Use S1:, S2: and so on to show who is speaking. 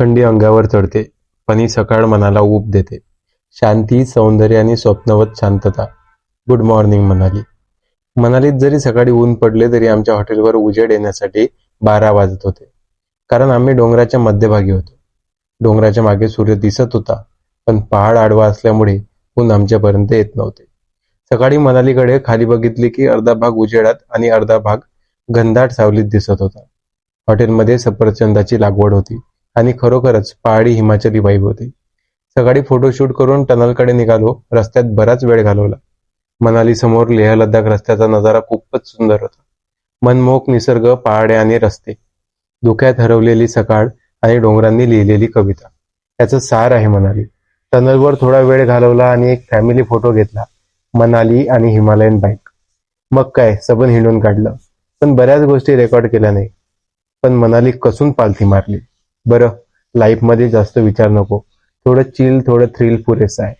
S1: थंडी अंगावर चढते, पण ही सकाळ मनाला ऊब देते. शांती, सौंदर्य आणि स्वप्नवत शांतता. Good morning Manali. मनालीत जरी सकाळी ऊन पडले तरी आमच्या हॉटेलवर उजेड येण्यासाठी 12 वाजत होते. कारण आम्ही डोंगराच्या मध्यभागी होतो. डोंगराच्या मागे सूर्य दिसत होता, पण पहाड आडवा असल्यामुळे ऊन आमच्यापर्यंत येत नव्हते. सकाळी मनालीकडे खाली बघितले की अर्धा भाग उजेडात आणि अर्धा भाग घनदाट सावलीत दिसत होता. हॉटेलमध्ये सफरचंदाची लागवड होती आणि खरोखरच पहाडी हिमाचली वाईब होती. सकाळी फोटोशूट करून टनलकडे निघालो. रस्त्यात बराच वेळ घालवला. मनाली समोर लेह लडाख रस्त्याचा नजारा खूपच सुंदर होता. मनमोहक निसर्ग, पहाडे आणि रस्ते, धुक्यात हरवलेली सकाळ आणि डोंगरांनी लिहिलेली कविता, याचं सार आहे मनाली. टनलवर थोडा वेळ घालवला आणि एक फॅमिली फोटो घेतला. मनाली आणि हिमालयन बाईक. मग काय सबन हिंडून काढलं. पण बऱ्याच गोष्टी रेकॉर्ड केल्या नाही. पण मनाली कसून पालथी मारली. बरं, लाईफमध्ये जास्त विचार नको. थोडं चिल, थोडं थ्रिल पुरेसं आहे.